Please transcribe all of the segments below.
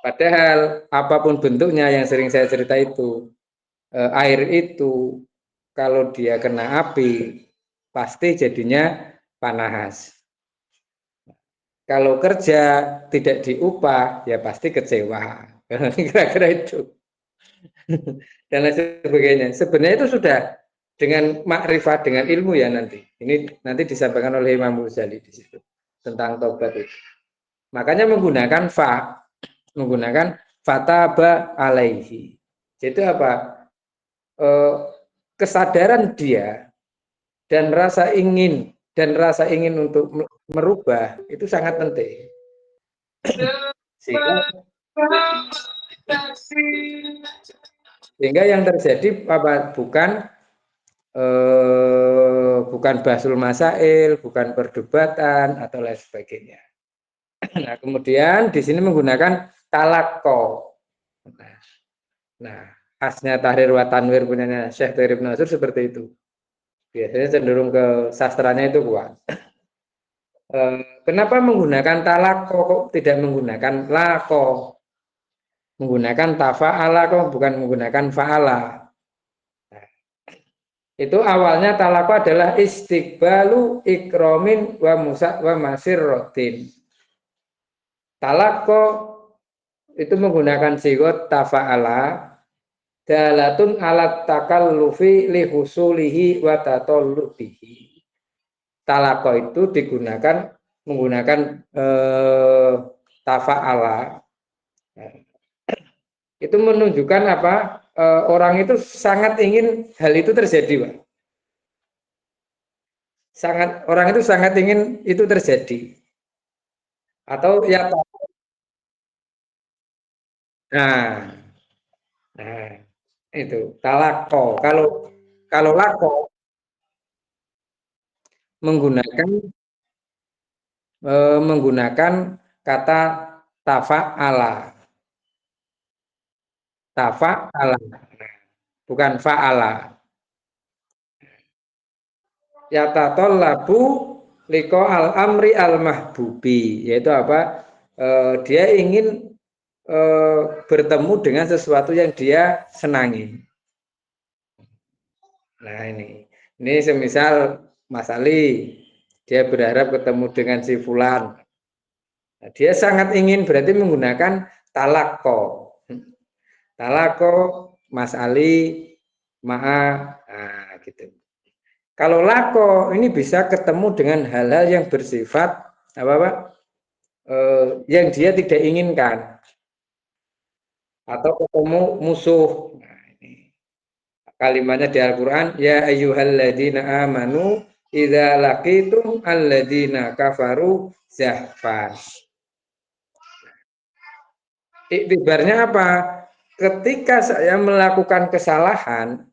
Padahal apapun bentuknya yang sering saya cerita itu, air itu kalau dia kena api pasti jadinya panas. Kalau kerja tidak diupah ya pasti kecewa. Kira-kira itu. Dan lain sebagainya. Sebenarnya itu sudah dengan makrifat, dengan ilmu ya nanti. Ini nanti disampaikan oleh Imam Ghazali di situ tentang taubat itu. Makanya menggunakan fataba alaihi. Jadi apa? Eh, Kesadaran dia dan rasa ingin untuk merubah itu sangat penting. Sehingga, sehingga yang terjadi apa? Bukan basul masail, bukan perdebatan atau lain sebagainya. Nah, kemudian di sini menggunakan talakko. Nah, khasnya Tahrir wa Tanwir punyanya Syekh Tahir Ibn Ashur seperti itu. Biasanya cenderung ke sastranya itu kuat. Kenapa menggunakan talakko kok tidak menggunakan lako? Menggunakan tafa'ala kok bukan menggunakan fa'ala. Nah, itu awalnya talako adalah istiqbalu ikromin wa musa wa masir rotin. Talako itu menggunakan sigot tafa'ala dalatun alat takallufi li husulihi wa tatollubihi. Talako itu menggunakan tafa'ala. Itu menunjukkan apa? Orang itu sangat ingin hal itu terjadi, Pak. Orang itu sangat ingin itu terjadi. Atau ya, nah, nah itu talako. Kalau lako menggunakan menggunakan kata tafa'ala, tafa'ala, bukan fa'ala. Yatatollabu liko al amri al mahbubi, yaitu apa? Dia ingin bertemu dengan sesuatu yang dia senangi. Nah ini semisal Mas Ali, dia berharap ketemu dengan si Fulan. Nah, dia sangat ingin berarti menggunakan talako. Talako Mas Ali, maaf, nah, gitu. Kalau lako ini bisa ketemu dengan hal-hal yang bersifat apa Pak? Yang dia tidak inginkan atau ketemu musuh. Nah, ini kalimatnya di Al-Qur'an, ya ayyuhalladzina amanu idza laqitum alladzina kafaru zahfan. Iktibarnya apa? Ketika saya melakukan kesalahan,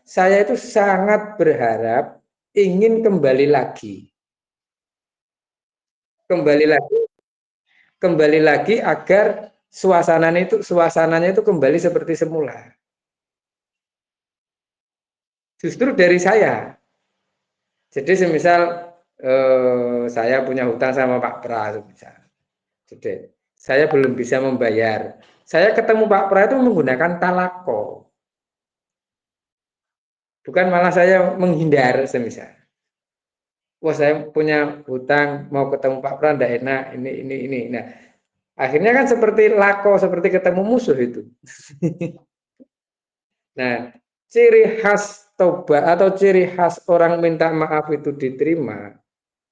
saya itu sangat berharap ingin kembali lagi. Kembali lagi, kembali lagi agar suasananya itu kembali seperti semula. Justru dari saya. Jadi semisal saya punya hutang sama Pak Pra, misal. Jadi saya belum bisa membayar. Saya ketemu Pak Pra itu menggunakan talako. Bukan malah saya menghindar semisal. Wah saya punya hutang mau ketemu Pak Pran tidak enak ini. Nah akhirnya kan seperti lako seperti ketemu musuh itu. Nah ciri khas tobat atau ciri khas orang minta maaf itu diterima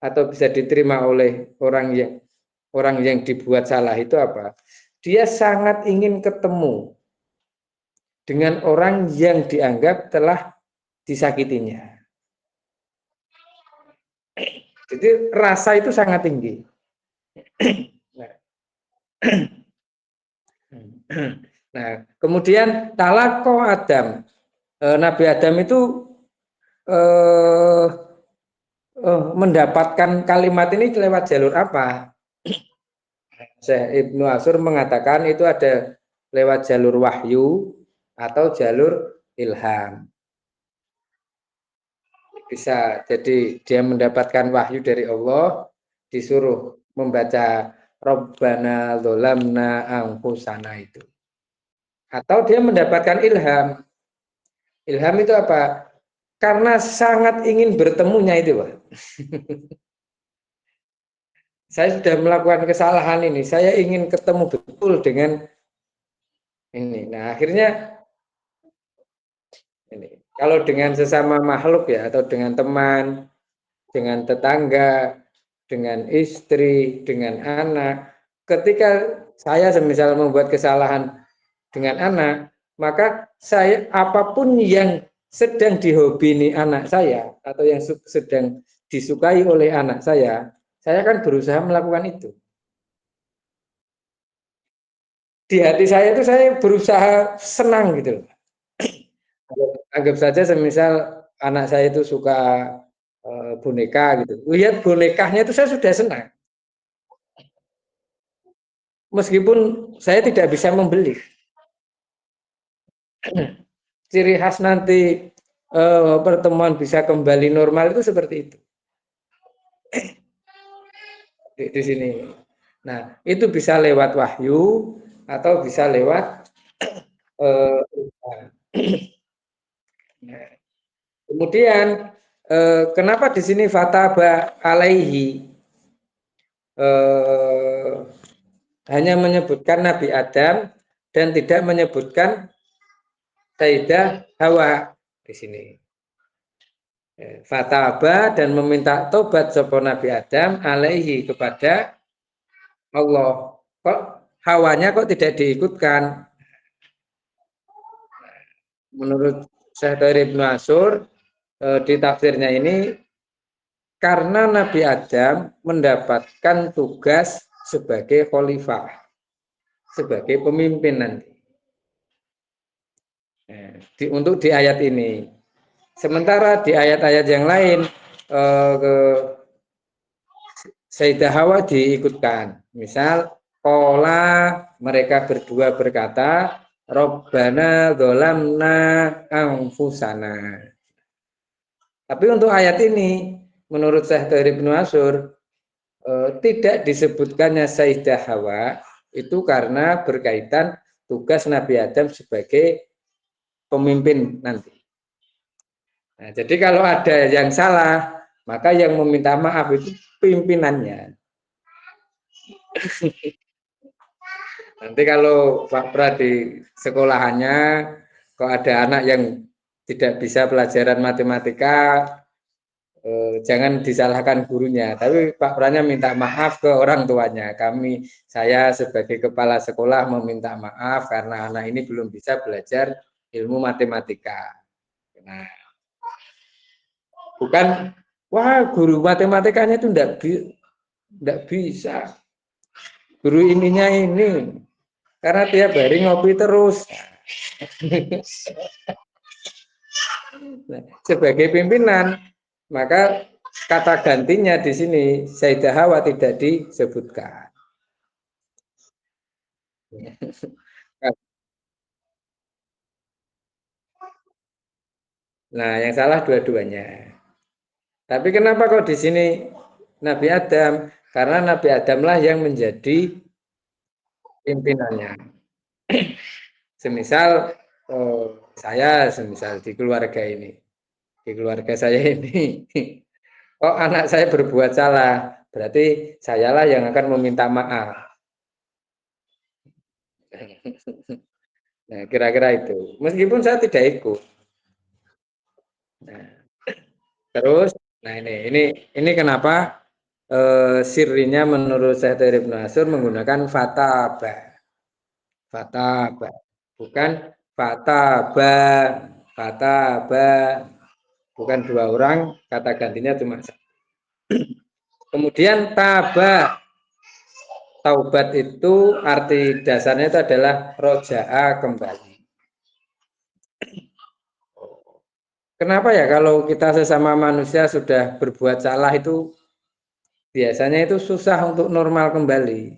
atau bisa diterima oleh orang yang dibuat salah itu apa? Dia sangat ingin ketemu dengan orang yang dianggap telah disakitinya. Jadi rasa itu sangat tinggi. Nah, nah, kemudian talako Adam, Nabi Adam itu eh, mendapatkan kalimat ini lewat jalur apa? Syekh Ibnu Ashur mengatakan itu ada lewat jalur wahyu atau jalur ilham. Bisa, jadi dia mendapatkan wahyu dari Allah, disuruh membaca Rabbana dzalamna anfusana itu. Atau dia mendapatkan ilham. Ilham itu apa? Karena sangat ingin bertemunya itu, Pak. Saya sudah melakukan kesalahan ini, saya ingin ketemu betul dengan ini. Nah, akhirnya ini. Kalau dengan sesama makhluk ya atau dengan teman, dengan tetangga, dengan istri, dengan anak, ketika saya semisal membuat kesalahan dengan anak, maka saya apapun yang sedang dihobini anak saya atau yang sedang disukai oleh anak saya akan berusaha melakukan itu. Di hati saya itu saya berusaha senang gitu loh. Anggap saja semisal anak saya itu suka boneka gitu. Lihat bonekanya itu saya sudah senang. Meskipun saya tidak bisa membeli. Ciri khas nanti pertemuan bisa kembali normal itu seperti itu di sini. Nah, itu bisa lewat wahyu atau bisa lewat eh, nah, kemudian kenapa di sini fataba alaihi eh, hanya menyebutkan Nabi Adam dan tidak menyebutkan Sayyidah Hawa di sini. Fataba dan meminta tobat sapa Nabi Adam alaihi kepada Allah. Kok hawanya kok tidak diikutkan? Menurut Syekh Tahir Ibnu Asyur di tafsirnya ini karena Nabi Adam mendapatkan tugas sebagai khalifah, sebagai pemimpin nanti. Untuk di ayat ini. Sementara di ayat-ayat yang lain Sayyidah Hawa diikutkan. Misal pola mereka berdua berkata Robbana dzalamna anfusana. Tapi untuk ayat ini menurut Syekh Tahir Ibnu Asyur tidak disebutkannya Sayyidah Hawa itu karena berkaitan tugas Nabi Adam sebagai pemimpin nanti. Nah, jadi kalau ada yang salah, maka yang meminta maaf itu pimpinannya. Nanti kalau Pak Pra di sekolahannya, kok ada anak yang tidak bisa pelajaran matematika, jangan disalahkan gurunya. Tapi Pak Pranya minta maaf ke orang tuanya. Saya sebagai kepala sekolah meminta maaf karena anak ini belum bisa belajar ilmu matematika. Nah, bukan, wah guru matematikanya itu enggak bisa. Guru ininya ini, karena tiap hari ngopi terus. Nah, sebagai pimpinan, maka kata gantinya di sini Sayyidah Hawa tidak disebutkan. Nah, yang salah dua-duanya. Tapi kenapa kok di sini Nabi Adam? Karena Nabi Adamlah yang menjadi pimpinannya. Semisal semisal di keluarga ini, di keluarga saya ini, oh anak saya berbuat salah, berarti sayalah yang akan meminta maaf. Nah, kira-kira itu. Meskipun saya tidak ikut. Nah, terus, nah ini kenapa sirinya menurut Syekh Ibnu Asyur menggunakan fataba, fataba, bukan fataba, fataba, bukan dua orang, kata gantinya cuma satu. Kemudian taba, taubat itu arti dasarnya itu adalah roja'a kembali. Kenapa ya kalau kita sesama manusia sudah berbuat salah itu biasanya itu susah untuk normal kembali.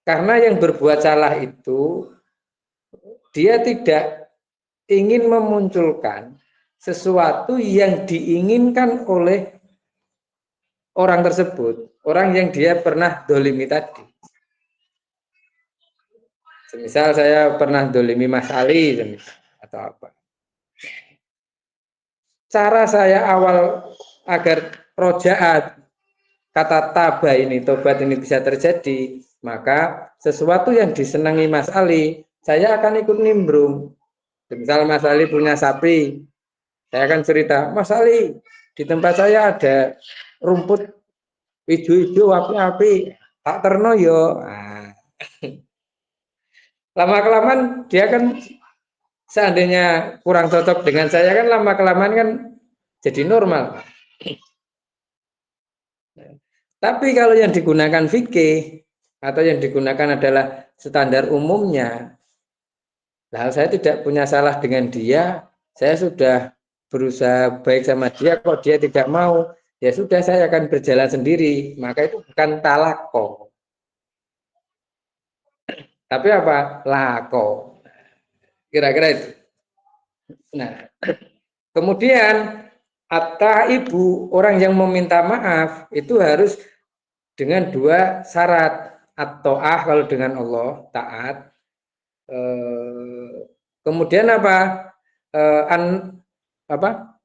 Karena yang berbuat salah itu dia tidak ingin memunculkan sesuatu yang diinginkan oleh orang tersebut, orang yang dia pernah dolimi tadi. Misal saya pernah dolimi Mas Ali, atau apa. Cara saya awal agar rojaat kata taba ini, tobat ini bisa terjadi, maka sesuatu yang disenangi Mas Ali, saya akan ikut nimbrung. Misal Mas Ali punya sapi, saya akan cerita, Mas Ali, di tempat saya ada rumput hijau-hijau, api-api, tak terno yo. Nah, lama-kelamaan dia kan seandainya kurang cocok dengan saya kan lama-kelamaan kan jadi normal. Tapi kalau yang digunakan fikih atau yang digunakan adalah standar umumnya, nah saya tidak punya salah dengan dia, saya sudah berusaha baik sama dia, kok dia tidak mau, ya sudah saya akan berjalan sendiri, maka itu bukan talako, tapi apa? Lako, kira-kira itu. Nah, kemudian atta ibu orang yang meminta maaf itu harus dengan dua syarat atau kalau dengan Allah taat, kemudian apa, an apa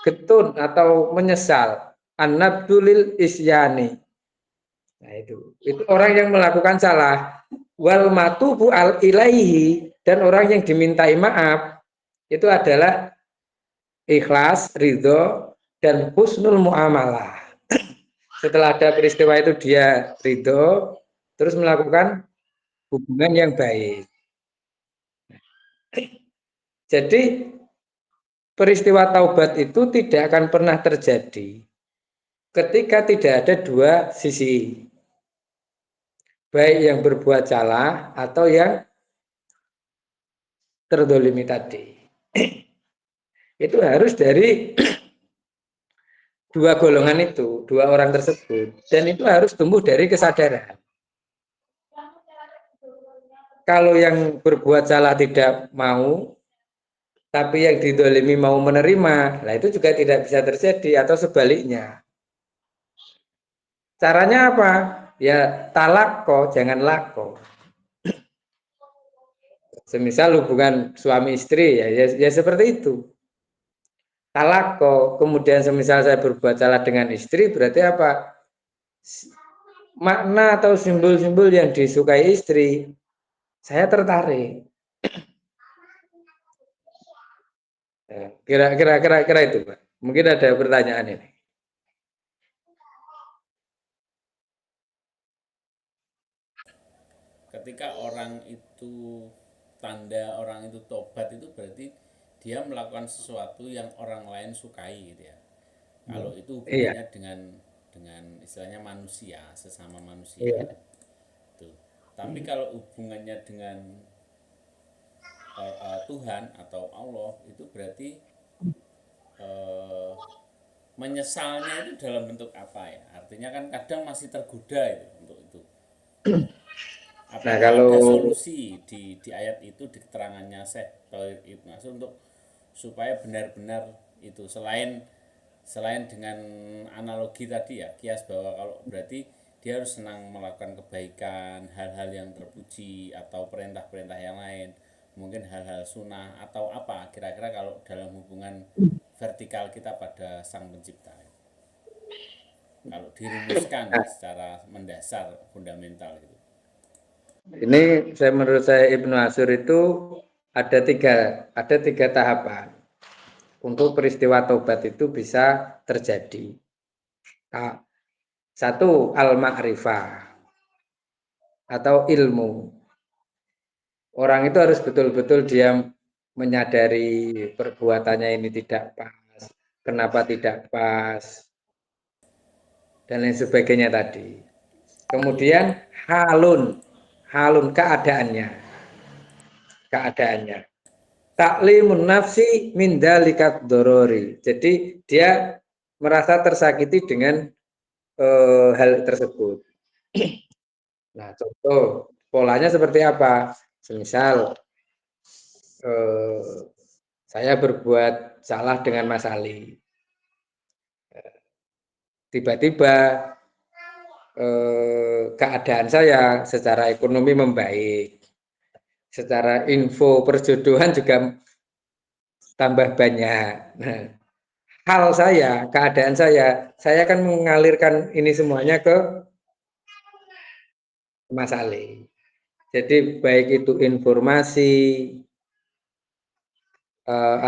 getun atau menyesal anabdulil isyani. Nah itu orang yang melakukan salah, wal matubu al ilaihi, dan orang yang dimintai maaf itu adalah ikhlas, ridho, dan husnul muamalah. Setelah ada peristiwa itu dia ridho, terus melakukan hubungan yang baik. Jadi peristiwa taubat itu tidak akan pernah terjadi ketika tidak ada dua sisi, baik yang berbuat salah atau yang terdolimi tadi. Itu harus dari dua golongan itu, dua orang tersebut, dan itu harus tumbuh dari kesadaran. Kalau yang berbuat salah tidak mau, tapi yang didolimi mau menerima, nah itu juga tidak bisa terjadi, atau sebaliknya. Caranya apa? Ya talako, jangan lako. Semisal hubungan suami istri, ya seperti itu. Talako, kemudian semisal saya berbuat salah dengan istri, berarti apa? Makna atau simbol-simbol yang disukai istri, saya tertarik. Kira-kira itu, Pak. Mungkin ada pertanyaan ini. Ketika orang itu, tanda orang itu tobat itu berarti dia melakukan sesuatu yang orang lain sukai gitu ya. Kalau itu Iya, hubungannya dengan istilahnya manusia, sesama manusia iya. itu. Tapi kalau hubungannya dengan Tuhan atau Allah itu berarti uh, menyesalnya itu dalam bentuk apa ya? Artinya kan kadang masih tergoda itu untuk itu. Nah Apakah kalau ada solusi di ayat itu, di keterangannya Syekh Tauhid Ibnu Nasr untuk supaya benar-benar itu, selain dengan analogi tadi ya, kias bahwa kalau berarti dia harus senang melakukan kebaikan, hal-hal yang terpuji atau perintah-perintah yang lain, mungkin hal-hal sunnah atau apa kira-kira kalau dalam hubungan vertikal kita pada sang pencipta, kalau dirumuskan ya secara mendasar fundamental gitu. ini menurut saya Ibnu Asyur itu ada tiga tahapan untuk peristiwa tobat itu bisa terjadi. Satu, al-ma'rifah atau ilmu. Orang itu harus betul-betul dia menyadari perbuatannya ini tidak pas, kenapa tidak pas, dan lain sebagainya tadi. Kemudian halun keadaannya. Taklimun nafsi min dalikat dorori. Jadi dia merasa tersakiti dengan hal tersebut. Nah, contoh polanya seperti apa? Misal saya berbuat salah dengan Mas Ali, tiba-tiba keadaan saya secara ekonomi membaik, secara info perjodohan juga tambah banyak. Nah, hal saya, keadaan saya akan mengalirkan ini semuanya ke Mas Ali. Jadi baik itu informasi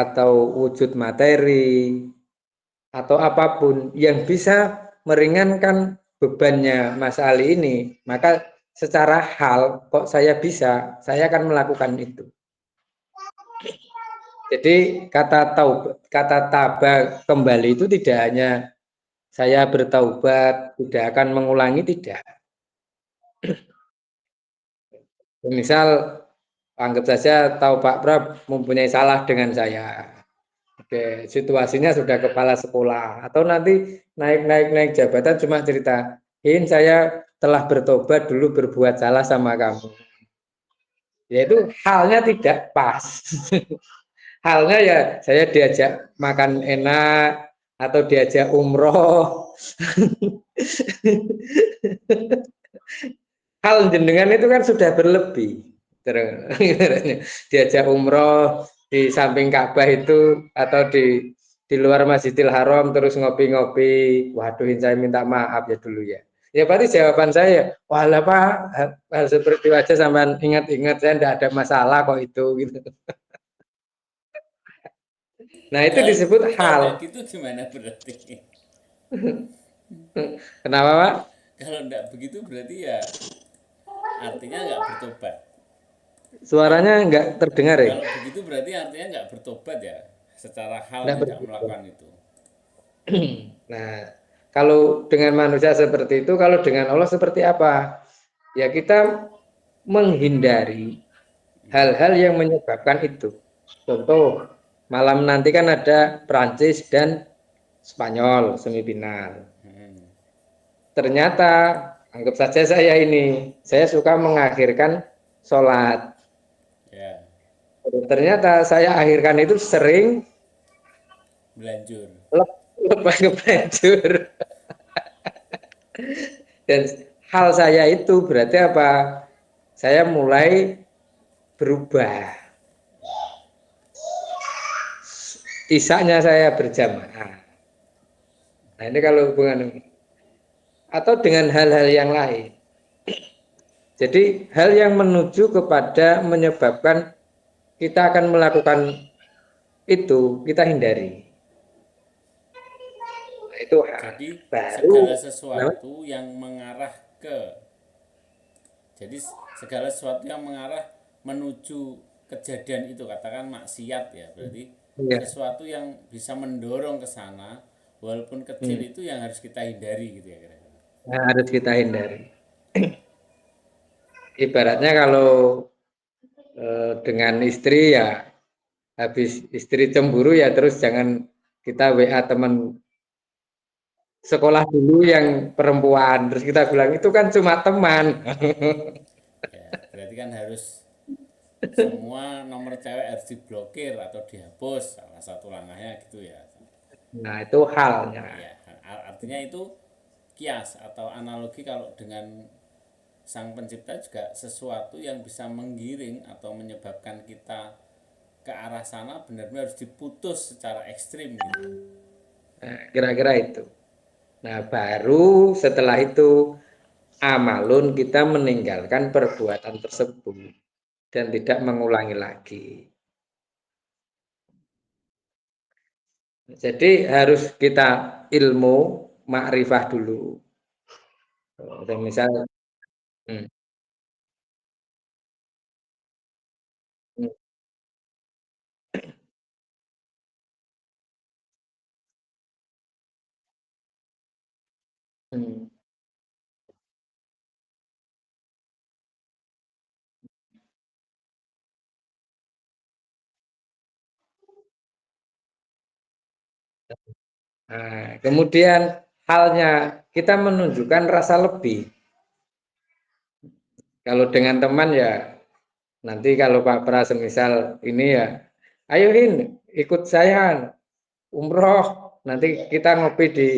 atau wujud materi atau apapun yang bisa meringankan bebannya Mas Ali ini, maka secara hal kok saya bisa, saya akan melakukan itu. Jadi kata taba kembali itu tidak hanya saya bertaubat, tidak akan mengulangi, tidak. Misal anggap saja tahu Pak Prab mempunyai salah dengan saya. Oke, situasinya sudah kepala sekolah atau nanti naik jabatan cuma cerita, "In saya telah bertobat dulu berbuat salah sama kamu." Yaitu halnya tidak pas. Halnya ya saya diajak makan enak atau diajak umroh. Hal jenengan itu kan sudah berlebih. Diajak umroh di samping Ka'bah itu atau di luar Masjidil Haram terus ngopi-ngopi. Waduh, saya minta maaf ya dulu ya. Ya berarti jawaban saya, walah Pak, hal seperti itu aja sampai ingat-ingat saya tidak ada masalah kok itu gitu. Nah, itu Kalau disebut kalau hal. enggak gitu gimana berarti? Kenapa, Pak? Kalau enggak begitu berarti ya artinya nggak bertobat. Kalau Suaranya nggak terdengar ya? kalau begitu berarti artinya nggak bertobat ya. Secara hal Nggak tidak berdengar. melakukan itu. Nah, kalau dengan manusia seperti itu, kalau dengan Allah seperti apa? Ya kita menghindari hal-hal yang menyebabkan itu. Contoh, malam nanti kan ada Prancis dan Spanyol semifinal. Hmm, Ternyata, anggap saja saya suka mengakhirkan sholat. ya, Ternyata saya akhirkan itu sering berlanjur. lepas ngelanjur. Dan hal saya itu berarti apa? Saya mulai berubah. Isaknya saya berjamaah. Nah ini kalau hubungan ini. Atau dengan hal-hal yang lain. Jadi hal yang menuju kepada menyebabkan kita akan melakukan itu, kita hindari. Nah, itu Jadi segala baru. sesuatu yang mengarah ke jadi segala sesuatu yang mengarah menuju kejadian itu katakan maksiat ya berarti Ya, sesuatu yang bisa mendorong ke sana walaupun kecil hmm. itu yang harus kita hindari gitu ya kira-kira. Nah, harus kita hindari. Ibaratnya kalau dengan istri ya habis istri cemburu ya terus jangan kita WA teman sekolah dulu yang perempuan terus kita bilang itu kan cuma teman. Ya, berarti kan harus semua nomor cewek harus diblokir atau dihapus salah satu langkahnya gitu ya. Nah itu halnya. Ya, artinya itu kias atau analogi kalau dengan sang pencipta juga sesuatu yang bisa menggiring atau menyebabkan kita ke arah sana benar-benar harus diputus secara ekstrim gitu. Nah, kira-kira itu. Nah baru setelah itu amalun kita meninggalkan perbuatan tersebut dan tidak mengulangi lagi. Jadi harus kita ilmu makrifah dulu. Dan misal, hmm, hmm, hmm. Nah, kemudian halnya kita menunjukkan rasa lebih. Kalau dengan teman ya nanti kalau Pak Pra semisal ini ya, ayo ikut saya umroh. Nanti kita ngopi di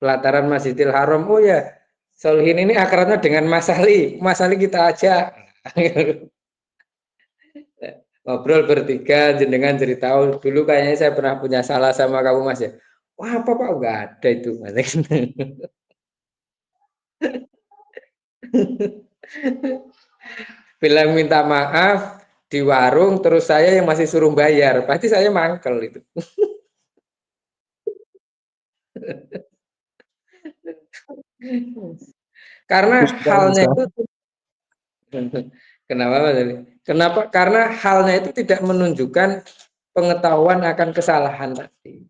pelataran Masjidil Haram. Oh ya, Solihin ini akrabnya dengan Mas Ali. Mas Ali kita ajak. Ngobrol bertiga, jenengan cerita, oh, dulu kayaknya saya pernah punya salah sama kamu Mas ya. Wah apa Pak, enggak ada itu. Bilang minta maaf di warung, terus saya yang masih suruh bayar. Pasti saya mangkel itu. Karena Bagus sekali halnya Mas. itu kenapa Mas Ali? Kenapa? Karena halnya itu tidak menunjukkan pengetahuan akan kesalahan tadi.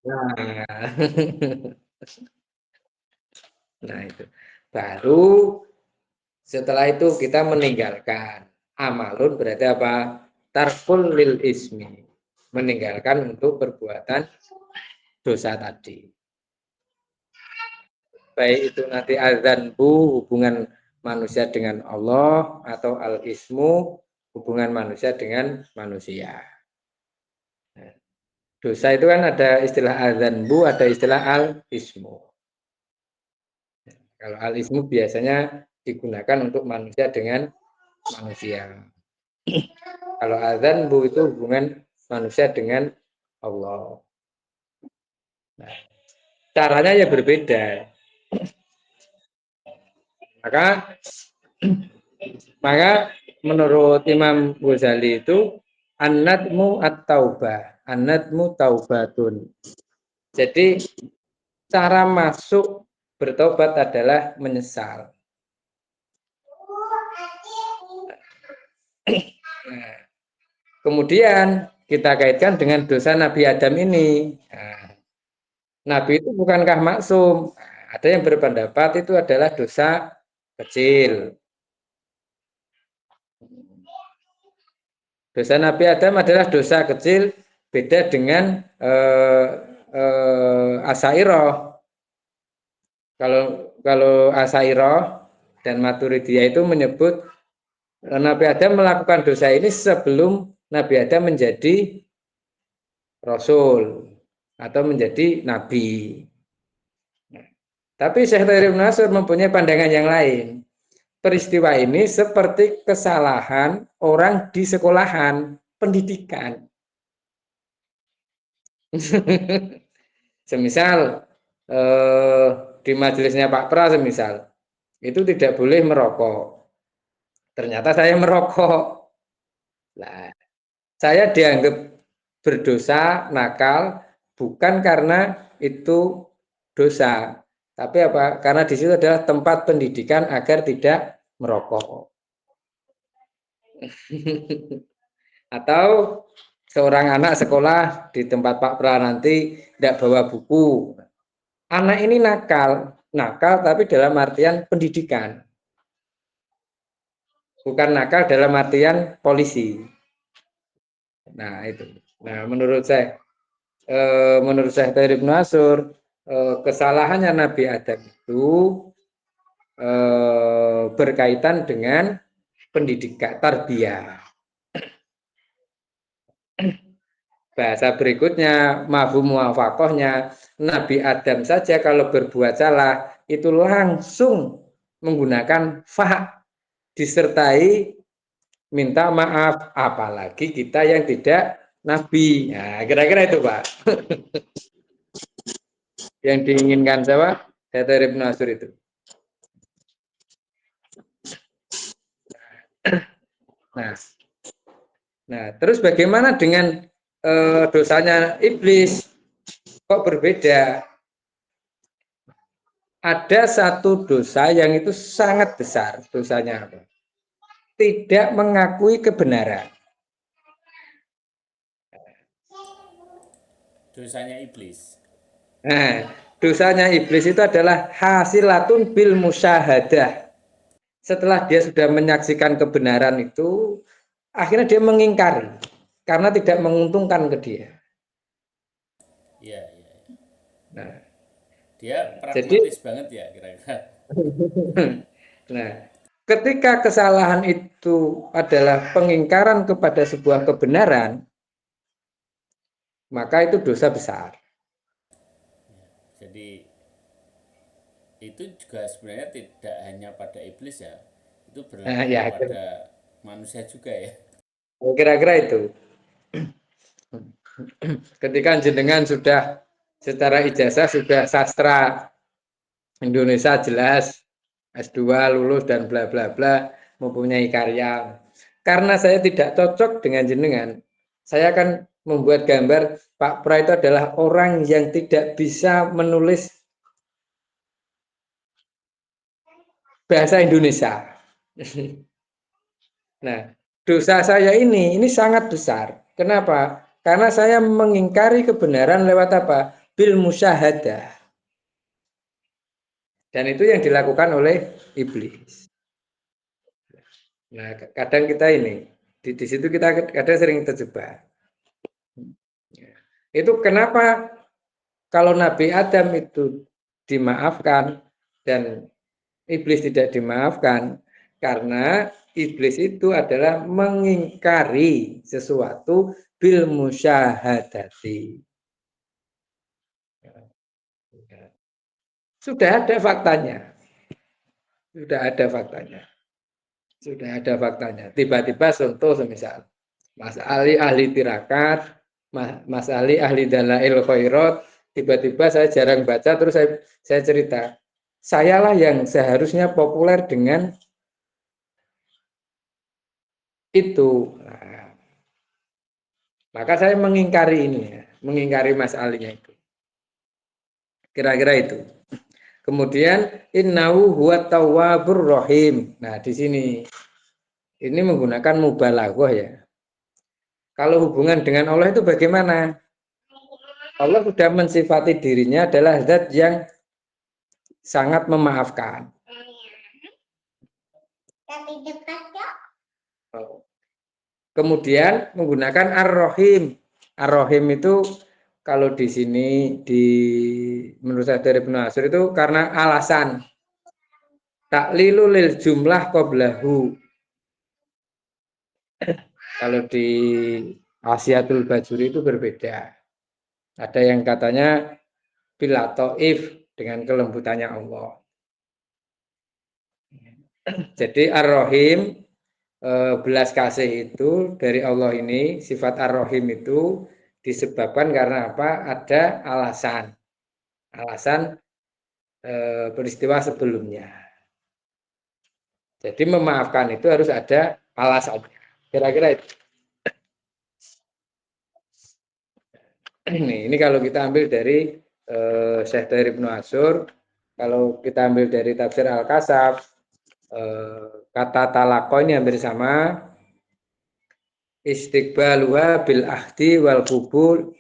Nah, nah itu. Baru setelah itu kita meninggalkan. Amalun berarti apa? Tarkul lil ismi. Meninggalkan untuk perbuatan dosa tadi. Baik itu nanti adzanbu hubungan manusia dengan Allah atau al-ismu hubungan manusia dengan manusia. Dosa itu kan ada istilah adzanbu, ada istilah al-ismu. Kalau al-ismu biasanya digunakan untuk manusia dengan manusia. Kalau adzanbu itu hubungan manusia dengan Allah. Nah, caranya ya berbeda. Maka Maka menurut Imam Ghazali itu an-nadmu at-taubah, an-nadmu taubatun. Jadi cara masuk bertobat adalah menyesal. Nah, kemudian kita kaitkan dengan dosa Nabi Adam ini. Nah, Nabi itu bukankah maksum? Ada yang berpendapat itu adalah dosa kecil. Dosa Nabi Adam adalah dosa kecil, beda dengan Asairoh. Kalau Asairoh dan Maturidiyah itu menyebut Nabi Adam melakukan dosa ini sebelum Nabi Adam menjadi Rasul atau menjadi Nabi. Tapi Syekh Tahir Nasr mempunyai pandangan yang lain. Peristiwa ini seperti kesalahan orang di sekolahan pendidikan. Semisal eh, di majelisnya Pak Pra semisal itu tidak boleh merokok. Ternyata saya merokok. Nah, saya dianggap berdosa, nakal bukan karena itu dosa, tapi apa? Karena di situ adalah tempat pendidikan agar tidak merokok. Atau seorang anak sekolah di tempat Pak Pra nanti tidak bawa buku. Anak ini nakal, nakal tapi dalam artian pendidikan, bukan nakal dalam artian polisi. Nah itu. Nah menurut saya dari Ibnu Asur, kesalahannya Nabi Adam itu berkaitan dengan pendidikan tarbiyah. Bahasa berikutnya, mafhum muwafakohnya, Nabi Adam saja kalau berbuat salah itu langsung menggunakan fa disertai minta maaf, apalagi kita yang tidak nabi. Nah, kira-kira itu Pak yang diinginkan siapa? Dr. Ibnu Asur itu. Nah, nah terus bagaimana dengan dosanya iblis? Kok berbeda? Ada satu dosa yang itu sangat besar. Dosanya apa? Tidak mengakui kebenaran. Dosanya iblis. Nah, dosanya iblis itu adalah hasilatun bil musyahadah. Setelah dia sudah menyaksikan kebenaran itu, akhirnya dia mengingkari karena tidak menguntungkan ke dia. Iya, iya, iya. Nah, Dia jadi pragmatis banget ya kira-kira. nah, ketika kesalahan itu adalah pengingkaran kepada sebuah kebenaran, maka itu dosa besar. Jadi itu juga sebenarnya tidak hanya pada iblis ya, itu Nah, berlaku ya pada manusia juga ya. kira-kira itu. Ketika jenengan sudah secara ijazah sudah sastra Indonesia jelas S2 lulus dan bla bla bla mempunyai karya. Karena saya tidak cocok dengan jenengan, saya akan membuat gambar Pak Pra itu adalah orang yang tidak bisa menulis bahasa Indonesia. Nah, dosa saya ini sangat besar. Kenapa? Karena saya mengingkari kebenaran lewat apa? Bil musyahadah. Dan itu yang dilakukan oleh iblis. Nah, kadang kita ini di situ kita kadang sering terjebak. Itu kenapa kalau Nabi Adam itu dimaafkan dan iblis tidak dimaafkan karena iblis itu adalah mengingkari sesuatu bil musyahadati. Sudah ada faktanya. Sudah ada faktanya. Sudah ada faktanya. Tiba-tiba contoh semisal Mas Ali ahli tirakat, Mas Ali ahli dalail khairat, tiba-tiba saya jarang baca terus saya cerita. Sayalah yang seharusnya populer dengan itu. Nah, maka saya mengingkari ini ya, mengingkari Mas Alinya itu. Kira-kira itu. Kemudian innahu huwa tawwabur rahim. Nah, di sini ini menggunakan mubalaghah ya. Kalau hubungan dengan Allah itu bagaimana? Allah sudah mensifati dirinya adalah zat yang sangat memaafkan. Kemudian menggunakan ar-rahim. Ar-rahim itu kalau di sini di menurut saya dari Ibnu Asyir itu karena alasan taklilu lil jumlah qablahu. Kalau di Asiatul Bajuri itu berbeda. Ada yang katanya bila taif dengan kelembutannya Allah. Jadi Ar-Rahim belas kasih itu dari Allah ini sifat Ar-Rahim itu disebabkan karena apa? Ada alasan. Alasan peristiwa sebelumnya. Jadi memaafkan itu harus ada alasannya. Kira-kira itu. Ini kalau kita ambil dari Syekh Tahir Ibnu Asyur, kalau kita ambil dari tafsir Al-Kasaf, kata talako ini hampir sama. Istiqbaluha bil ahdi wal kubul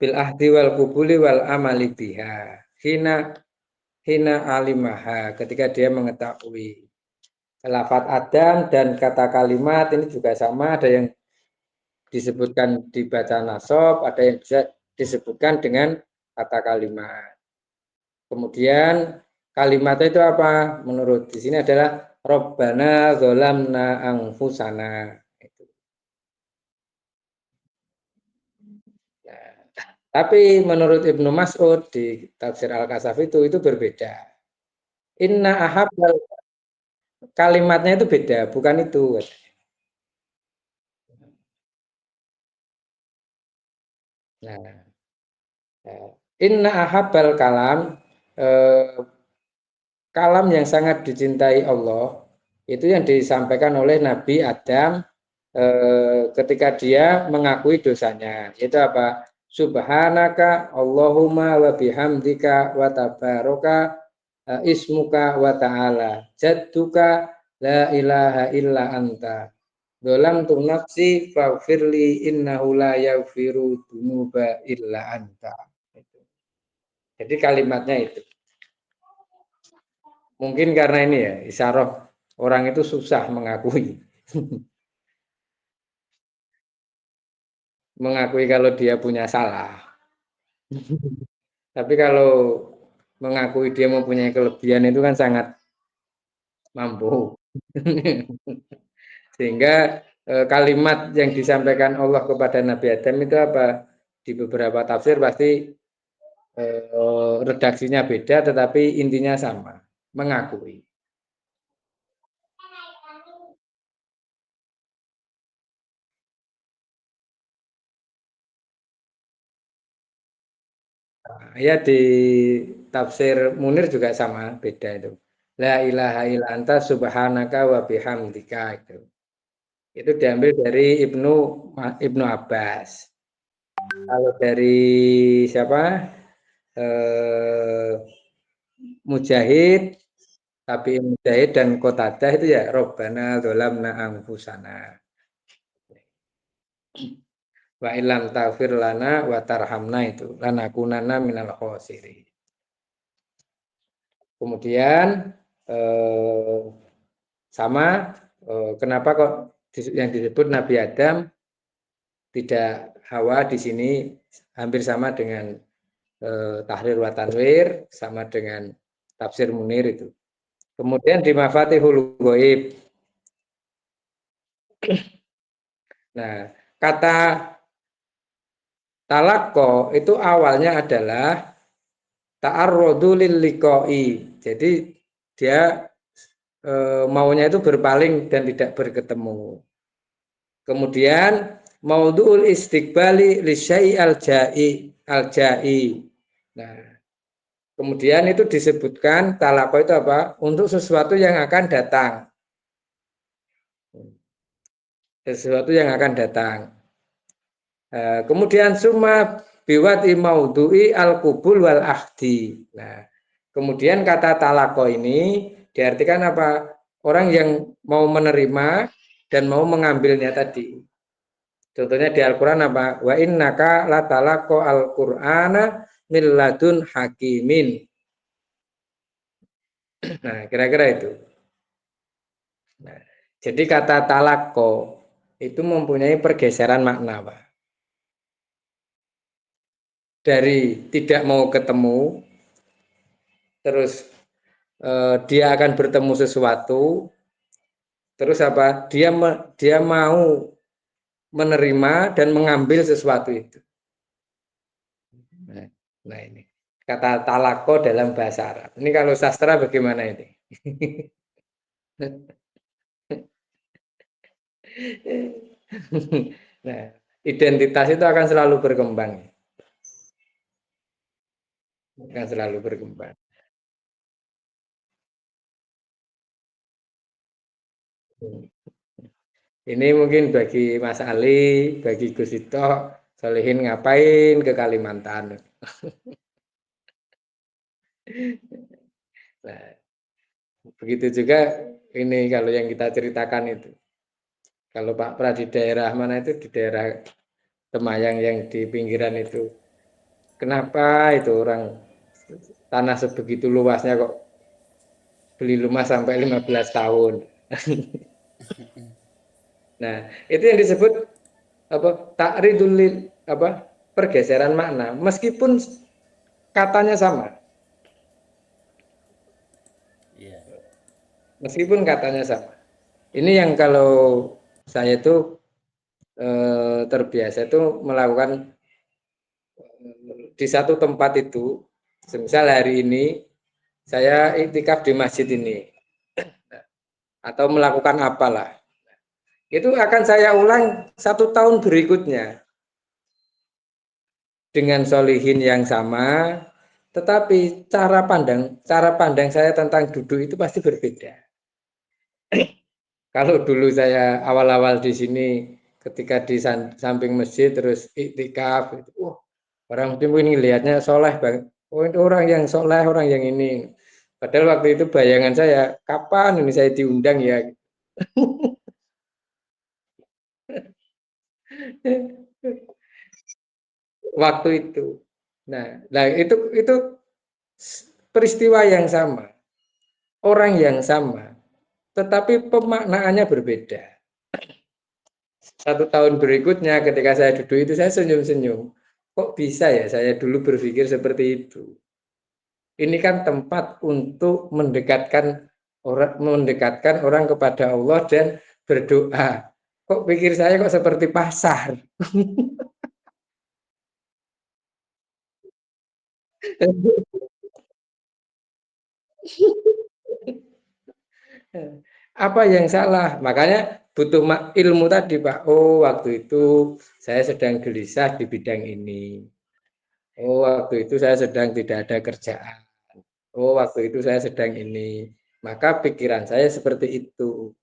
bil ahdi wal kubuli wal amali biha. Hina alimaha ketika dia mengetahui. Lafat Adam dan kata kalimat ini juga sama, ada yang disebutkan dibaca nasab, ada yang bisa disebutkan dengan kata kalimat. Kemudian kalimatnya itu apa? Menurut di sini adalah Robbana zolamna angfusana. Nah, tapi menurut Ibnu Mas'ud di tafsir Al-Kasaf itu berbeda. Inna ahab kalimatnya itu beda, bukan itu. Nah, inna ahabbal kalam eh, kalam yang sangat dicintai Allah itu yang disampaikan oleh Nabi Adam ketika dia mengakui dosanya. Itu apa? Subhanaka Allahumma wa bihamdika wa tabaraka ismuka wa ta'ala jadduka la ilaha illa anta dolam tu nafsi faghfirli innahu la yaghfiru dunuba illa anta. Jadi kalimatnya itu. Mungkin karena ini ya, isyarah orang itu susah mengakui. Mengakui kalau dia punya salah. Tapi kalau mengakui dia mempunyai kelebihan itu kan sangat mampu. Sehingga kalimat yang disampaikan Allah kepada Nabi Adam itu apa? Di beberapa tafsir pasti redaksinya beda tetapi intinya sama, mengakui. Ya di tafsir Munir juga sama, beda itu. La ilaha illa anta subhanaka wa bihamdika itu. Itu diambil dari Ibnu Abbas. Kalau dari siapa? Eh, Mujahid, tapi Mujahid dan Qatadah itu ya Robbana dzalamna anfusana wa illam taghfir lana wa tarhamna itu lanakunanna minal khosirin. Kemudian eh, sama kenapa kok yang disebut Nabi Adam tidak Hawa di sini hampir sama dengan Tahrir wa Tanwir sama dengan tafsir Munir itu. Kemudian di Mafatihul Ghaib. Nah, kata talako itu awalnya adalah ta'arrodu lil liqai. Jadi dia maunya itu berpaling dan tidak berketemu. Kemudian maudhu'ul istiqbali li syai' al-ja'i. Nah, kemudian itu disebutkan talako itu apa? Untuk sesuatu yang akan datang. Sesuatu yang akan datang. Kemudian summa biwati maudhu'i al-qubul wal ahdi. Nah, kemudian kata talako ini diartikan apa? Orang yang mau menerima dan mau mengambilnya tadi. Contohnya di Al-Qur'an apa? Wa innaka latalaqo al-Qur'ana min ladun hakimin. Nah, kira-kira itu. Nah, jadi kata talako itu mempunyai pergeseran makna, Pak. Dari tidak mau ketemu, terus dia akan bertemu sesuatu, terus apa? Dia mau menerima dan mengambil sesuatu itu. Nah, nah ini kata talako dalam bahasa Arab. Ini kalau sastra bagaimana ini? Nah, identitas itu akan selalu berkembang, akan selalu berkembang. Ini mungkin bagi Mas Ali, bagi Gus Ito, Solehin ngapain ke Kalimantan? Nah, begitu juga ini kalau yang kita ceritakan itu. Kalau Pak Pra di daerah mana itu, di daerah Temayang yang di pinggiran itu. Kenapa itu orang tanah sebegitu luasnya kok beli rumah sampai 15 tahun? Nah, itu yang disebut apa? Takridul apa? Pergeseran makna. Meskipun katanya sama, Iya. meskipun katanya sama. Ini yang kalau saya itu terbiasa itu melakukan di satu tempat itu, semisal hari ini saya iktikaf di masjid ini atau melakukan apalah, itu akan saya ulang 1 tahun berikutnya dengan solihin yang sama, tetapi cara pandang saya tentang duduk itu pasti berbeda. Kalau dulu saya awal-awal di sini ketika di samping masjid terus iktikaf, orang mungkin ini lihatnya soleh banget. Oh itu orang yang soleh, orang yang ini. Padahal waktu itu bayangan saya, kapan ini saya diundang ya? Waktu itu. Nah itu peristiwa yang sama, orang yang sama, tetapi pemaknaannya berbeda. 1 tahun berikutnya ketika saya duduk itu saya senyum-senyum. Kok bisa ya saya dulu berpikir seperti itu? Ini kan tempat untuk mendekatkan orang mendekatkan orang kepada Allah dan berdoa. Kok pikir saya kok seperti pasar? Apa yang salah? Makanya butuh ilmu tadi, Pak. Oh, waktu itu saya sedang gelisah di bidang ini. Oh, waktu itu saya sedang tidak ada kerjaan. Oh, waktu itu saya sedang ini. Maka pikiran saya seperti itu.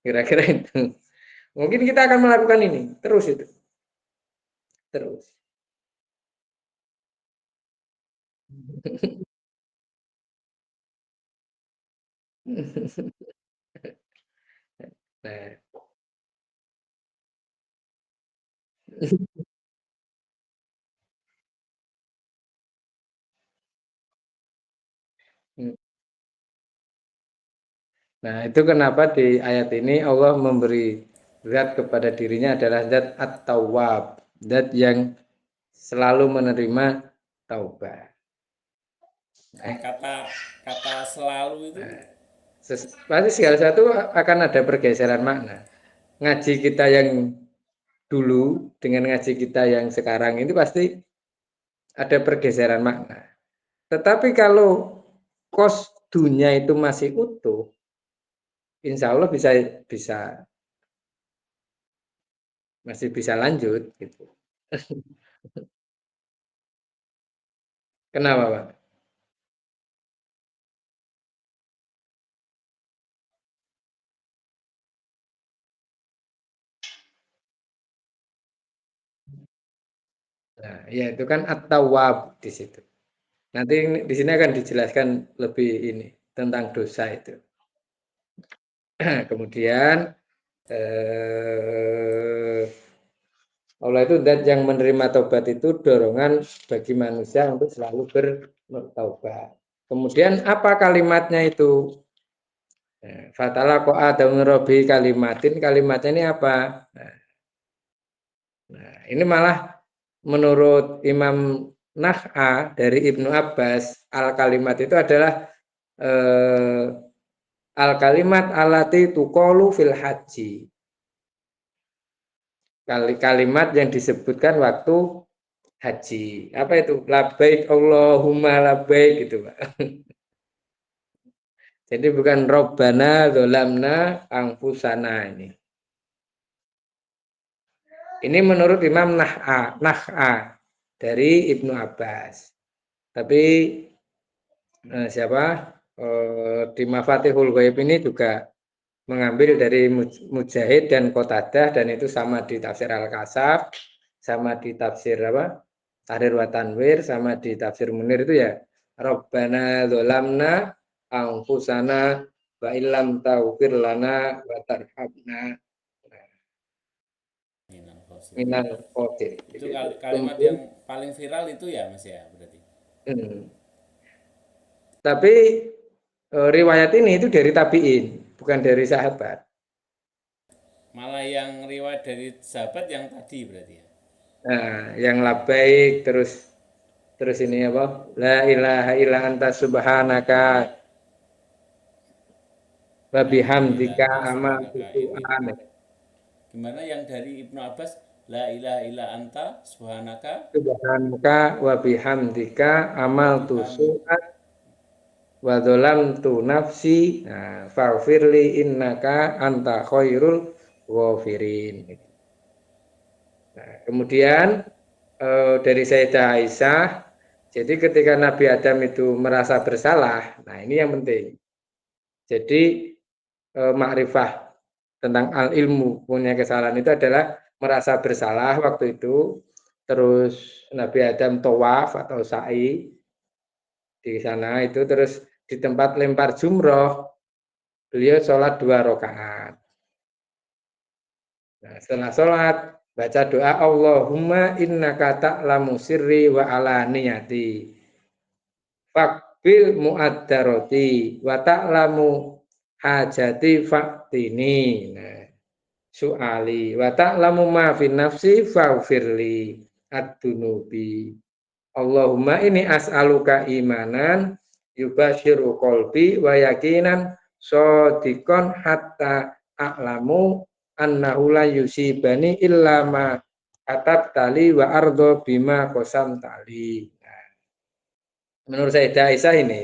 Kira-kira itu. Mungkin kita akan melakukan ini terus itu, terus. Nah, nah, itu kenapa di ayat ini Allah memberi zat kepada dirinya adalah zat at-tawwab, zat yang selalu menerima taubat. Eh, Kata kata selalu itu pasti segala sesuatu akan ada pergeseran makna. Ngaji kita yang dulu dengan ngaji kita yang sekarang ini pasti ada pergeseran makna. Tetapi kalau kos dunia itu masih utuh, insya Allah bisa bisa masih bisa lanjut gitu. Kenapa, Pak? Nah, ya itu kan at-tawwab di situ. Nanti di sini akan dijelaskan lebih ini tentang dosa itu. Kemudian eh, Allah itu zat yang menerima taubat itu dorongan bagi manusia untuk selalu bertaubat. Kemudian apa kalimatnya itu? Fatala ko Adam robi kalimatin, kalimatnya ini apa? Nah, ini malah menurut Imam Nah'a dari Ibnu Abbas, al kalimat itu adalah eh, al kalimat alati tuqalu fil haji. Kalimat yang disebutkan waktu haji. Apa itu? Labbaik Allahumma labbaik gitu, Pak. Jadi bukan Robbana dolamna angfusana ini. Ini menurut Imam Nah'a dari Ibnu Abbas. Tapi siapa di Mafatihul Ghaib ini juga mengambil dari Mujahid dan Qatadah dan itu sama di tafsir Al-Kasaf, sama di tafsir apa? Tahrir wa Tanwir, sama di tafsir Munir itu ya Rabbana dzalamna anfusana wa illam taghfir lana wa tarhamna minal khosirin. minal qadir. Itu Gitu. kalimat Kemudian yang paling viral itu ya Mas ya berarti. tapi riwayat ini itu dari tabiin, bukan dari sahabat. Malah yang riwayat dari sahabat yang tadi berarti ya. Nah, yang labaik terus terus ini apa? La ilaha illa anta subhanaka wa La ilaha illa bihamdika anta amal subhanaka itu tu'an. gimana yang dari Ibnu Abbas la ilaha illa anta subhanaka Subhanaka wa bihamdika amal wabiham tu'an wa tu nafsi faghfirli innaka anta khairul ghafirin. Nah, kemudian dari Sayyidah Aisyah, jadi ketika Nabi Adam itu merasa bersalah, nah ini yang penting. Jadi makrifah tentang al ilmu punya kesalahan itu adalah merasa bersalah waktu itu. Terus Nabi Adam tawaf atau sa'i di sana itu terus di tempat lempar jumroh beliau sholat 2 rakaat. Nah, setelah sholat baca doa Allahumma innaka ta'lamu sirri wa alaniyati fakbil muaddaroti wa ta'lamu hajati faktini. Nah, su'ali wa ta'lamu ma fi nafsi faghfirli ad-dunubi. Allahumma ini as'aluka imanan yubasyiru qalbi wa yakinan shadiqan hatta a'lamu annahu la yusibani illa ma katab tali wa ardo bima kosam tali. Nah, menurut Sayyidah Aisyah ini.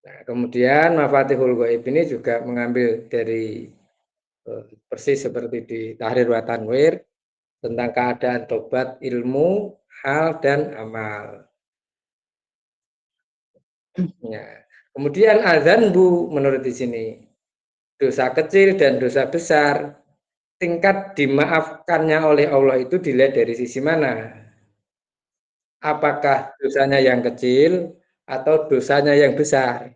Nah, kemudian Mafatihul Ghaib ini juga mengambil dari persis seperti di Tahrir wa Tanwir tentang keadaan tobat ilmu, hal dan amal. Ya. Kemudian azan bu menurut di sini dosa kecil dan dosa besar tingkat dimaafkannya oleh Allah itu dilihat dari sisi mana? Apakah dosanya yang kecil atau dosanya yang besar?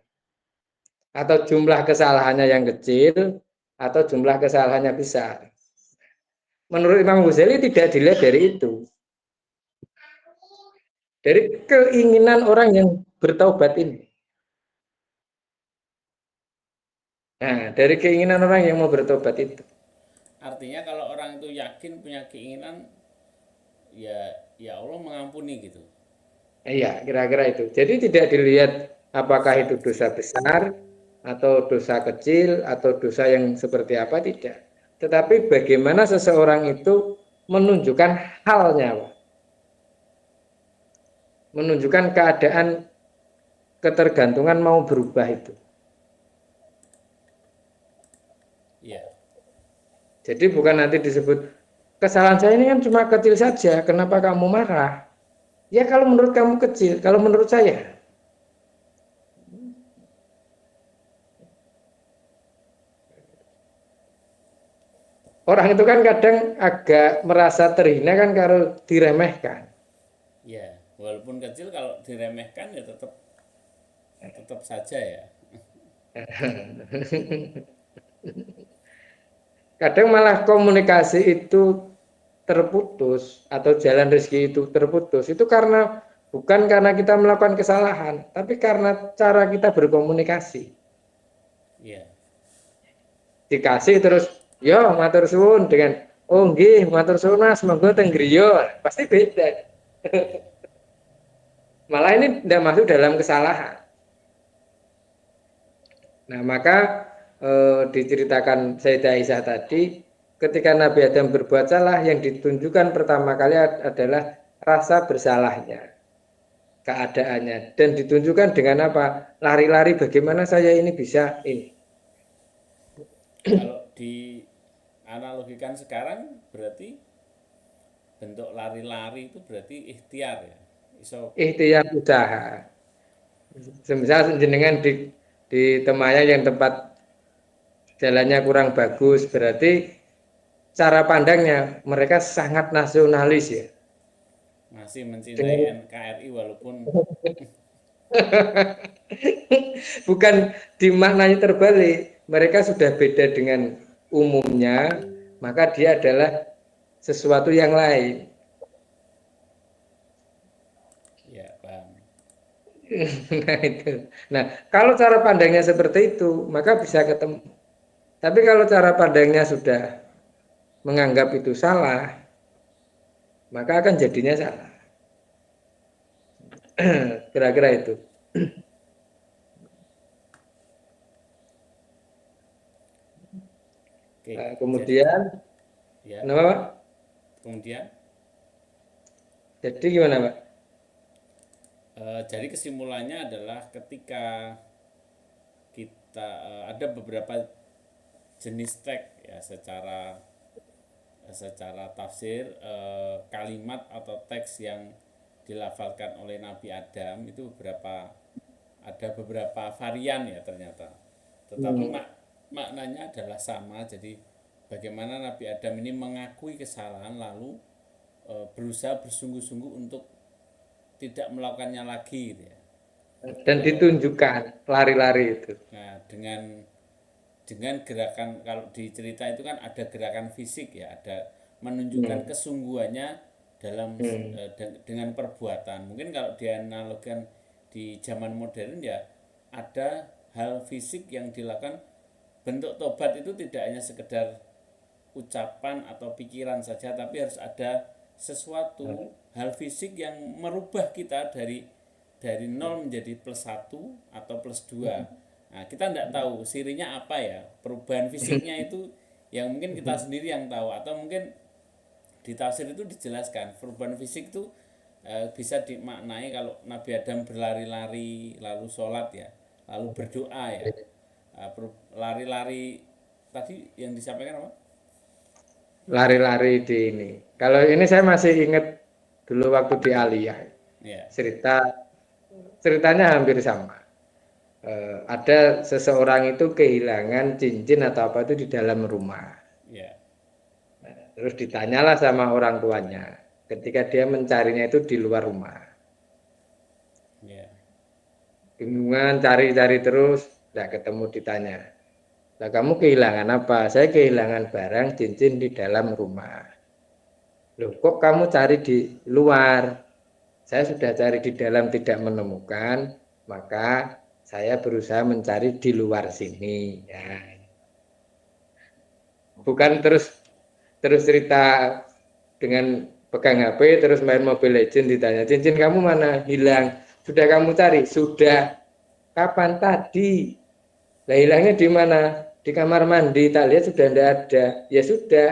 Atau jumlah kesalahannya yang kecil atau jumlah kesalahannya besar? Menurut Imam Ghazali tidak dilihat dari itu. Dari keinginan orang yang bertaubat ini. Nah, dari keinginan orang yang mau bertobat itu. Artinya kalau orang itu yakin punya keinginan, ya ya Allah mengampuni gitu. Iya, kira-kira itu. Jadi tidak dilihat apakah Besar itu dosa kecil. besar atau dosa kecil atau dosa yang seperti apa, tidak. Tetapi bagaimana seseorang itu menunjukkan halnya, Pak. Menunjukkan keadaan ketergantungan mau berubah itu. Iya. Jadi bukan nanti disebut kesalahan saya ini kan cuma kecil saja, kenapa kamu marah? Ya kalau menurut kamu kecil, kalau menurut saya. Orang itu kan kadang agak merasa terhina kan kalau diremehkan. Ya, walaupun kecil kalau diremehkan ya tetap tetap saja ya. Kadang malah komunikasi itu terputus atau jalan rezeki itu terputus. Itu karena bukan karena kita melakukan kesalahan, tapi karena cara kita berkomunikasi. Iya. Dikasih terus, yo matur suwun dengan oh nggih matur suwun Mas, monggo teng griya. Pasti beda. Iya. Malah ini tidak masuk dalam kesalahan. Nah, maka diceritakan Sayyidah Aisyah tadi, ketika Nabi Adam berbuat salah, yang ditunjukkan pertama kali adalah rasa bersalahnya, keadaannya, dan ditunjukkan dengan apa? Lari-lari bagaimana saya ini bisa ini. Kalau dianalogikan sekarang berarti bentuk lari-lari itu berarti ikhtiar ya. Iso. Ikhtiar usaha. Semisal jenengan di Temaya yang tempat jalannya kurang bagus, berarti cara pandangnya mereka sangat nasionalis ya. Masih mencintai Dengan NKRI walaupun. bukan dimaknanya terbalik, mereka sudah beda dengan umumnya, maka dia adalah sesuatu yang lain. Ya paham. Nah, itu. Nah, kalau cara pandangnya seperti itu, maka bisa ketemu. Tapi kalau cara pandangnya sudah menganggap itu salah, maka akan jadinya salah. Kira-kira itu. Oke, Nah, jadi kemudian, ya, kenapa Pak? kemudian Jadi gimana Pak? jadi kesimpulannya adalah ketika kita ada beberapa jenis teks ya secara tafsir, kalimat atau teks yang dilafalkan oleh Nabi Adam itu ada beberapa varian ya ternyata. Tetapi Hmm. maknanya adalah sama. Jadi bagaimana Nabi Adam ini mengakui kesalahan lalu berusaha bersungguh-sungguh untuk tidak melakukannya lagi gitu ya. Dan Kalau ditunjukkan lari-lari itu. nah dengan gerakan, kalau di cerita itu kan ada gerakan fisik ya, ada menunjukkan Hmm. kesungguhannya dalam Hmm. dengan perbuatan. Mungkin kalau dianalogikan di zaman modern ya ada hal fisik yang dilakukan. Bentuk tobat itu tidak hanya sekedar ucapan atau pikiran saja, tapi harus ada sesuatu hal fisik yang merubah kita dari nol menjadi plus satu atau plus dua. Nah, kita tidak tahu sirinya apa ya. Perubahan fisiknya itu yang mungkin kita sendiri yang tahu, atau mungkin di tafsir itu dijelaskan perubahan fisik itu bisa dimaknai kalau Nabi Adam berlari-lari lalu sholat ya, lalu berdoa ya. Lari-lari tadi yang disampaikan apa? Lari-lari di ini. Kalau ini saya masih ingat dulu waktu di Aliyah, Ya, ceritanya hampir sama. Ada seseorang itu kehilangan cincin atau apa itu di dalam rumah. ya, Terus ditanyalah sama orang tuanya. Ketika dia mencarinya itu di luar rumah. ya, Bingungan cari-cari terus, tidak ketemu, ditanya. Lah kamu kehilangan apa? Saya kehilangan barang cincin di dalam rumah. Loh, kok kamu cari di luar? Saya sudah cari di dalam tidak menemukan, maka saya berusaha mencari di luar sini. Ya. Bukan terus terus cerita dengan pegang HP terus main Mobile Legend, ditanya cincin kamu mana, hilang, sudah kamu cari, sudah, kapan, tadi. Lah hilangnya di mana, di kamar mandi, tak lihat sudah tidak ada, ya sudah.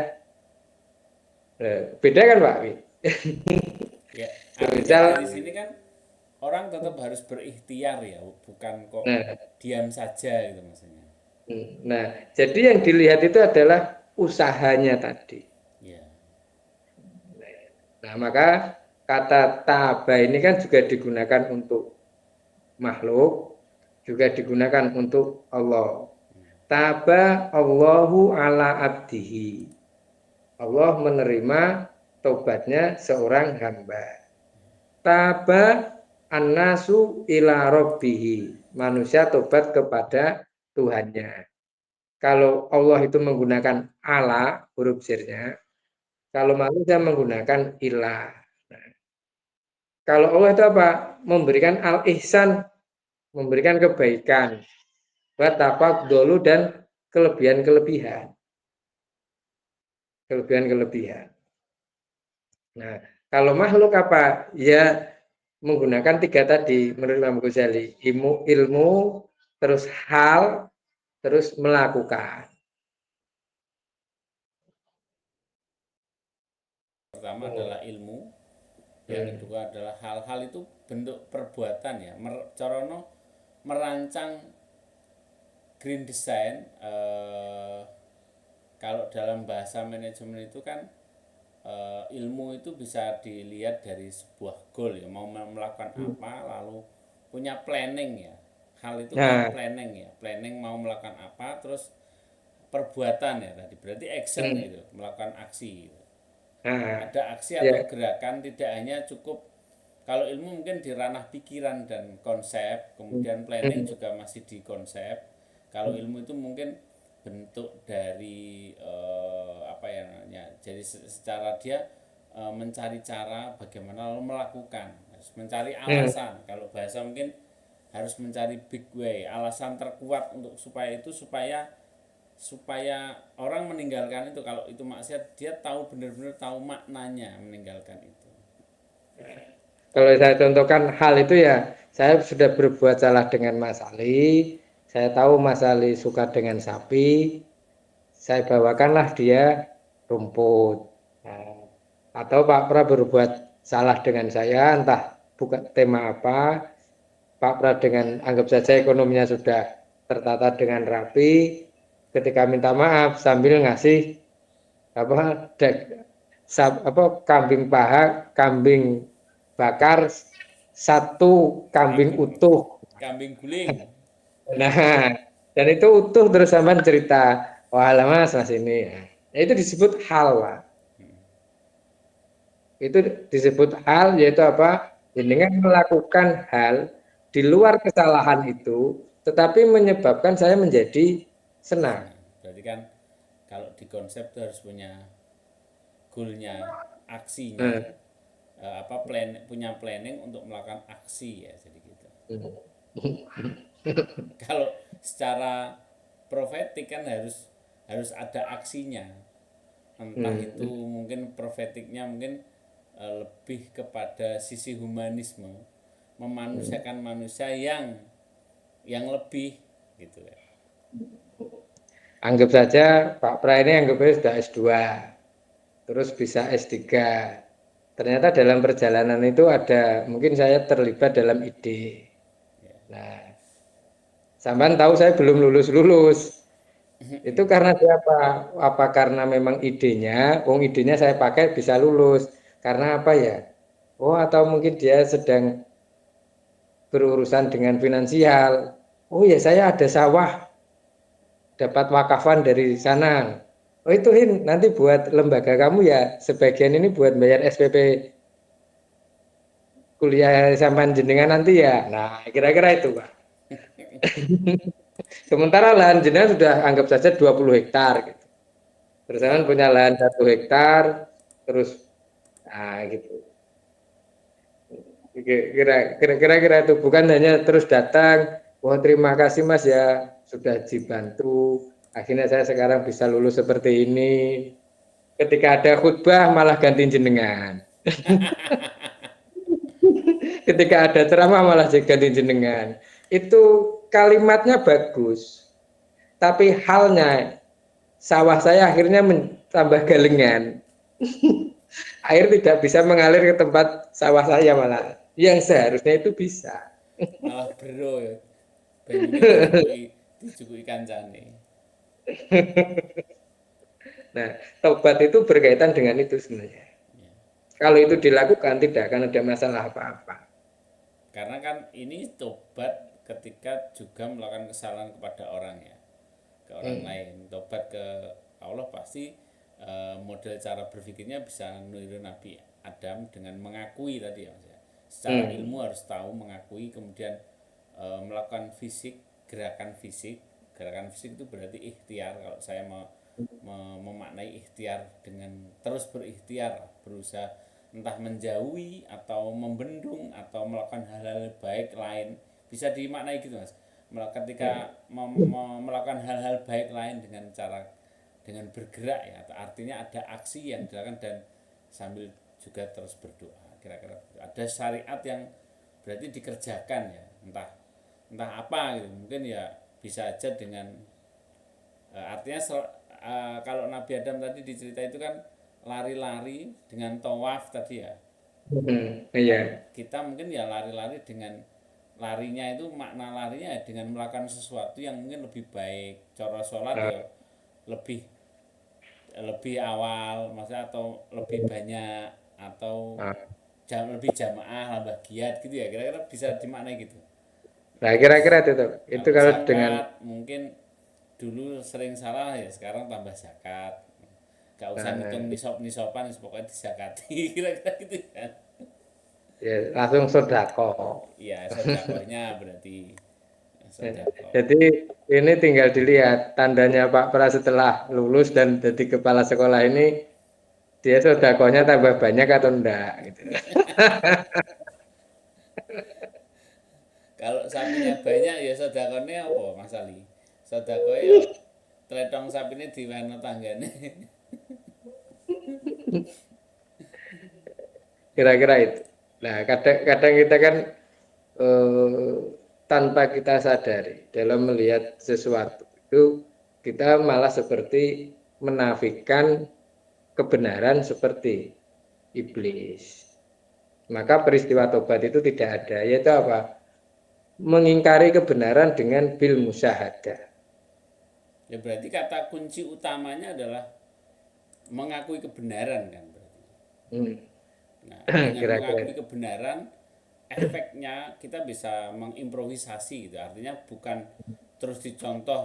Beda kan Pak? ya. Artinya Misal, dari sini kan orang tetap harus berikhtiar ya, bukan kok nah, diam saja gitu maksudnya. nah, jadi yang dilihat itu adalah usahanya tadi. Ya, Nah, maka kata taba ini kan juga digunakan untuk makhluk, juga digunakan untuk Allah. Taba Allahu ala abdihi. Allah menerima tobatnya seorang hamba. Taba annasu ila rabbihi. Manusia tobat kepada Tuhannya. Kalau Allah itu menggunakan ala huruf sirnya, kalau manusia menggunakan ilah. Kalau Allah itu apa? Memberikan al-ihsan, memberikan kebaikan, buat dulu dan kelebihan-kelebihan. Kelebihan-kelebihan. Nah, kalau makhluk apa? Ya menggunakan tiga tadi menurut Imam Ghazali. Ilmu, terus hal, terus melakukan. pertama adalah ilmu, yang kedua adalah hal-hal itu bentuk perbuatan ya. Corono merancang green design, kalau dalam bahasa manajemen itu kan ilmu itu bisa dilihat dari sebuah goal ya, mau melakukan apa, lalu punya planning ya. Hal itu kan Nah, planning ya, planning mau melakukan apa, terus perbuatan ya tadi, berarti action itu, melakukan aksi gitu. nah, Ada aksi ya, atau gerakan, tidak hanya cukup. Kalau ilmu mungkin di ranah pikiran dan konsep, kemudian planning juga masih di konsep. Kalau ilmu itu mungkin bentuk dari apa ya namanya, jadi secara dia mencari cara bagaimana lalu melakukan, harus mencari alasan. Kalau bahasa mungkin harus mencari big way, alasan terkuat untuk supaya itu, supaya supaya orang meninggalkan itu. Kalau itu maksiat, dia tahu, benar-benar tahu maknanya meninggalkan itu. kalau saya contohkan hal itu ya, saya sudah berbuat salah dengan Mas Ali. Saya tahu Mas Ali suka dengan sapi. Saya bawakanlah dia rumput. Nah, atau Pak Pra berbuat salah dengan saya, entah bukan tema apa. Pak Pra dengan anggap saja ekonominya sudah tertata dengan rapi. Ketika minta maaf sambil ngasih apa kambing paha, kambing bakar, satu kambing Kambing utuh. kambing guling. Nah, dan itu utuh terus sampean cerita, wah mas mas ini. Nah, itu disebut hal, Pak. Itu disebut hal, yaitu apa? Dengan melakukan hal di luar kesalahan itu, tetapi menyebabkan saya menjadi senang. Senang. Berarti kan kalau di konsep itu harus punya goalnya, aksinya, Nah, apa plan, punya planning untuk melakukan aksi ya, jadi gitu. Kalau secara profetik kan harus harus ada aksinya, entah itu mungkin profetiknya mungkin lebih kepada sisi humanisme, Hmm. memanusiakan manusia yang lebih gitu ya. Anggap saja Pak Pra ini anggapnya sudah S2, terus bisa S3. Ternyata dalam perjalanan itu ada, mungkin saya terlibat dalam ide. Nah, sampean tahu saya belum lulus-lulus. Itu karena siapa? Apa karena memang idenya, wong idenya saya pakai bisa lulus. Karena apa ya? Oh, atau mungkin dia sedang berurusan dengan finansial. Oh ya, saya ada sawah, dapat wakafan dari sana. Oh itu Hin, nanti buat lembaga kamu ya, sebagian ini buat bayar SPP kuliah sampean jenengan nanti ya. Nah, kira-kira itu, Pak. Sementara lahan jenengan sudah anggap saja 20 hektar gitu. Terus kan Ya, punya lahan 1 hektar, terus nah gitu. Kira-kira itu bukan hanya terus datang, wah terima kasih Mas ya sudah dibantu. Akhirnya saya sekarang bisa lulus seperti ini. Ketika ada khutbah malah ganti jenengan. Ketika ada ceramah malah ganti jenengan. Itu kalimatnya bagus, tapi halnya sawah saya akhirnya tambah galengan. Air tidak bisa mengalir ke tempat sawah saya malah. Yang seharusnya itu bisa. malah bro ya. Banyune dijukuki kancane. Nah, tobat itu berkaitan dengan itu sebenarnya. Ya. Kalau itu dilakukan tidak akan ada masalah apa-apa. Karena kan ini tobat ketika juga melakukan kesalahan kepada orang ya, ke orang Hmm. lain. Tobat ke Allah pasti model cara berpikirnya bisa meniru Nabi Adam dengan mengakui tadi ya Mas ya. Secara ilmu Hmm. harus tahu mengakui, kemudian melakukan fisik, gerakan fisik. Gerakan fisik itu berarti ikhtiar. Kalau saya mau memaknai ikhtiar dengan terus berikhtiar, berusaha entah menjauhi atau membendung atau melakukan hal-hal baik lain, bisa dimaknai gitu Mas. Ketika melakukan hal-hal baik lain dengan cara dengan bergerak ya, artinya ada aksi yang dilakukan dan sambil juga terus berdoa, kira-kira ada syariat yang berarti dikerjakan ya, entah entah apa gitu, mungkin ya bisa aja dengan artinya kalau Nabi Adam tadi dicerita itu kan lari-lari dengan tawaf tadi ya. Hmm. Kalau Iya. kita mungkin ya lari-lari dengan larinya itu, makna larinya ya dengan melakukan sesuatu yang mungkin lebih baik. Cara sholat Nah, ya lebih lebih awal maksudnya, atau lebih banyak, atau nah, lebih jamaah, lebih giat gitu ya, kira-kira bisa dimaknai gitu. nah, Kalau kira-kira itu tuh. Itu kalau kalau dengan zakat mungkin dulu sering salah ya, sekarang tambah zakat, gak usah nah, ngitung nisop-nisopan, pokoknya disakati. Kira-kira gitu kan. ya, langsung sodako. Iya, sodakohnya berarti sodako. Jadi ini tinggal dilihat tandanya Pak Pra setelah lulus dan jadi kepala sekolah ini dia sodakonya tambah banyak atau enggak gitu. Kalau sapinya banyak ya sodakohnya apa Mas Ali? Sodakohnya ya teletong sapine diwana tanggane. Kira-kira itu. Nah, kadang-kadang kita kan eh, tanpa kita sadari dalam melihat sesuatu itu kita malah seperti menafikan kebenaran seperti iblis. Maka peristiwa tobat itu tidak ada, yaitu apa? Mengingkari kebenaran dengan bil musyahadah. Ya berarti kata kunci utamanya adalah mengakui kebenaran kan berarti. Hmm. Nah, dengan Kira-kira. mengakui kebenaran, efeknya kita bisa mengimprovisasi gitu. Artinya bukan terus dicontoh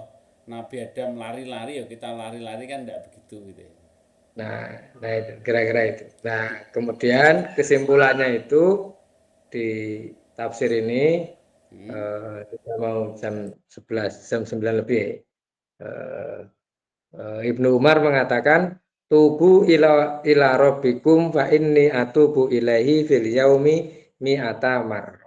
Nabi Adam lari-lari ya kita lari-lari, kan tidak begitu gitu ya. Nah, nah itu kira-kira itu. Nah, kemudian kesimpulannya itu di tafsir ini Hmm? kita mau jam 11, jam 9 lebih. Eh, Ibnu Umar mengatakan tubu ila rabbikum fa inni atubu ilaihi fil yaumi mi'ata mar.